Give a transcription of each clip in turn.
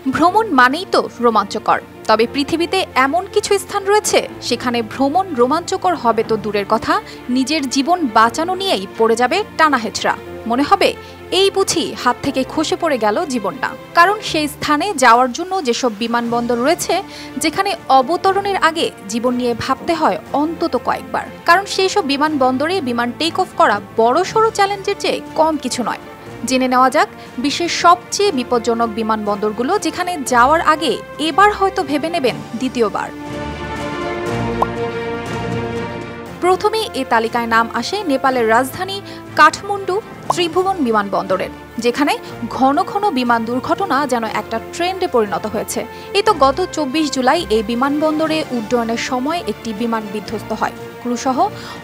ভ্রমণ মানেই তো রোমাঞ্চকর, তবে পৃথিবীতে এমন কিছু স্থান রয়েছে সেখানে ভ্রমণ রোমাঞ্চকর হবে তো দূরের কথা, নিজের জীবন বাঁচানো নিয়েই পড়ে যাবে টানাহেঁচড়া। মনে হবে এই বুঝি হাত থেকে খসে পড়ে গেল জীবনটা। কারণ সেই স্থানে যাওয়ার জন্য যেসব বিমানবন্দর রয়েছে, যেখানে অবতরণের আগে জীবন নিয়ে ভাবতে হয় অন্তত কয়েকবার। কারণ সেই সব বিমানবন্দরে বিমান টেক অফ করা বড়সড় চ্যালেঞ্জের চেয়ে কম কিছু নয়। জেনে নেওয়া যাক বিশ্বের সবচেয়ে বিপজ্জনক বিমানবন্দরগুলো, যেখানে যাওয়ার আগে এবার হয়তো ভেবে নেবেন দ্বিতীয়বার। প্রথমে এ তালিকায় নাম আসে নেপালের রাজধানী কাঠমান্ডু ত্রিভুবন বিমানবন্দরের, যেখানে ঘন ঘন বিমান দুর্ঘটনা যেন একটা ট্রেন্ডে পরিণত হয়েছে। এই তো গত 24 জুলাই এই বিমানবন্দরে উড্ডয়নের সময় একটি বিমান বিধ্বস্ত হয়। ক্রুসহ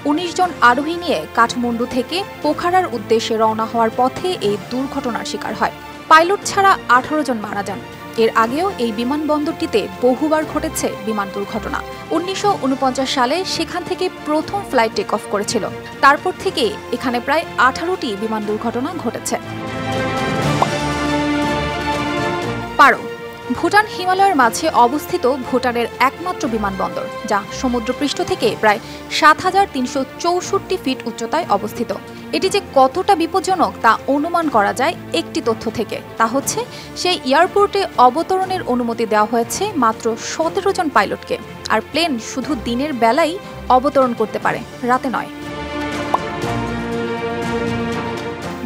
19 জন আরোহী নিয়ে কাঠমান্ডু থেকে পোখারার উদ্দেশ্যে রওনা হওয়ার পথে এই দুর্ঘটনার শিকার হয়। পাইলট ছাড়া 18 জন মারা যান। এর আগেও এই বিমানবন্দরটিতে বহুবার ঘটেছে বিমান দুর্ঘটনা। 1949 সালে সেখান থেকে প্রথম ফ্লাইট টেক অফ করেছিল। তারপর থেকে এখানে প্রায় 18টি বিমান দুর্ঘটনা ঘটেছে। পারো ভুটান হিমালয়ের মাঝে অবস্থিত ভুটানের একমাত্র বিমানবন্দর, যা সমুদ্রপৃষ্ঠ থেকে প্রায় 7364 ফিট উচ্চতায় অবস্থিত। এটি যে কতটা বিপজ্জনক তা অনুমান করা যায় একটি তথ্য থেকে। তা হচ্ছে, সেই এয়ারপোর্টে অবতরণের অনুমতি দেওয়া হয়েছে মাত্র 17 জন পাইলটকে, আর প্লেন শুধু দিনের বেলাই অবতরণ করতে পারে, রাতে নয়।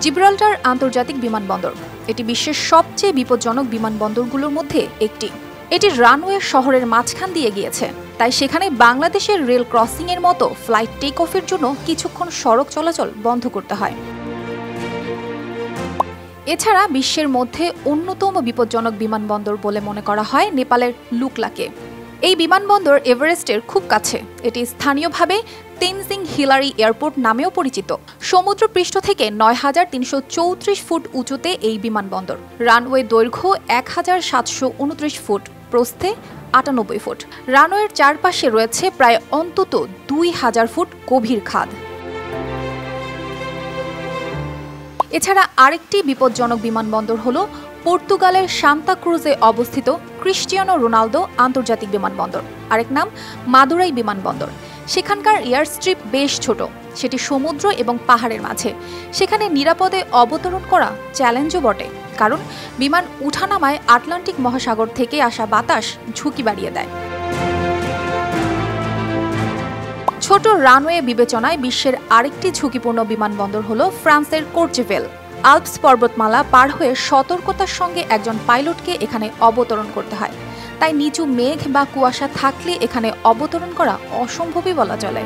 জিব্রাল্টার আন্তর্জাতিক বিমানবন্দর এটি বিশ্বের সবচেয়ে বিপজ্জনক বিমানবন্দরগুলোর মধ্যে একটি। এটি রানওয়ে শহরের মাঝখান দিয়ে গিয়েছে, তাই সেখানে বাংলাদেশের রেল ক্রসিং এর মতো ফ্লাইট টেক অফের জন্য কিছুক্ষণ সড়ক চলাচল বন্ধ করতে হয়। এছাড়া বিশ্বের মধ্যে অন্যতম বিপজ্জনক বিমানবন্দর বলে মনে করা হয় নেপালের লুকলাকে। এই বিমানবন্দর এভারেস্টের খুব কাছে। এটি স্থানীয়ভাবে তেনজিং হিলারি এয়ারপোর্ট নামেও পরিচিত। সমুদ্রপৃষ্ঠ থেকে 9334 ফুট উঁচুতে এই বিমানবন্দর। রানওয়ে দৈর্ঘ্য 1729 ফুট, প্রস্থে 98 ফুট। রানওয়ের চারপাশে রয়েছে প্রায় অন্তত 2000 ফুট গভীর খাদ। এছাড়া আরেকটি বিপজ্জনক বিমানবন্দর হল পর্তুগালের সান্তা ক্রুজে অবস্থিত ক্রিস্টিয়ানো রোনালদো আন্তর্জাতিক বিমানবন্দর, আরেক নাম মাদুরাই বিমানবন্দর। সেখানকার এয়ার স্ট্রিপ বেশ ছোট, সেটি সমুদ্র এবং পাহাড়ের মাঝে। সেখানে নিরাপদে অবতরণ করা চ্যালেঞ্জও বটে, কারণ বিমান উঠানামায় আটলান্টিক মহাসাগর থেকে আসা বাতাস ঝুঁকি বাড়িয়ে দেয়। ছোট রানওয়ে বিবেচনায় বিশ্বের আরেকটি ঝুঁকিপূর্ণ বিমানবন্দর হল ফ্রান্সের কোর্চেভেল। আল্পস পর্বতমালা পার হয়ে সতর্কতার সঙ্গে একজন পাইলটকে এখানে অবতরণ করতে হয়, তাই নিচু মেঘ বা কুয়াশা থাকলে এখানে অবতরণ করা অসম্ভবই বলা চলে।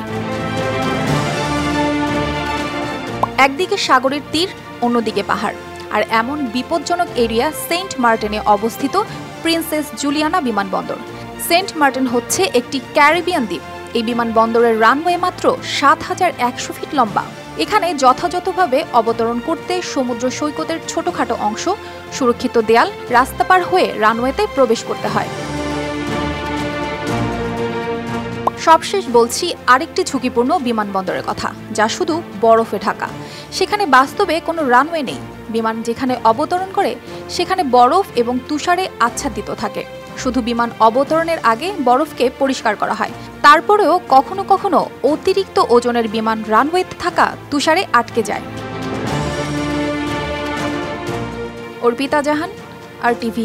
একদিকে সাগরের তীর, অন্যদিকে পাহাড়, আর এমন বিপজ্জনক এরিয়া সেন্ট মার্টিনে অবস্থিত প্রিন্সেস জুলিয়ানা বিমানবন্দর। সেন্ট মার্টিন হচ্ছে একটি ক্যারিবিয়ান দ্বীপ। এই বিমানবন্দরের রানওয়ে মাত্র 7100 ফিট লম্বা। এখানে যথাযথভাবে অবতরণ করতে সমুদ্র সৈকতের ছোটখাটো অংশ, সুরক্ষিত দেয়াল, রাস্তা পার হয়ে রানওয়েতে প্রবেশ করতে হয়। সবশেষ বলছি আরেকটি ঝুঁকিপূর্ণ বিমানবন্দরের কথা, যা শুধু বরফে ঢাকা। সেখানে বাস্তবে কোনো রানওয়ে নেই। বিমান যেখানে অবতরণ করে সেখানে বরফ এবং তুষারে আচ্ছাদিত থাকে। শুধু বিমান অবতরণের আগে বরফকে পরিষ্কার করা হয়। তারপরেও কখনো কখনো অতিরিক্ত ওজনের বিমান রানওয়েতে থাকা তুষারে আটকে যায়। অর্পিতা জাহান, RTV।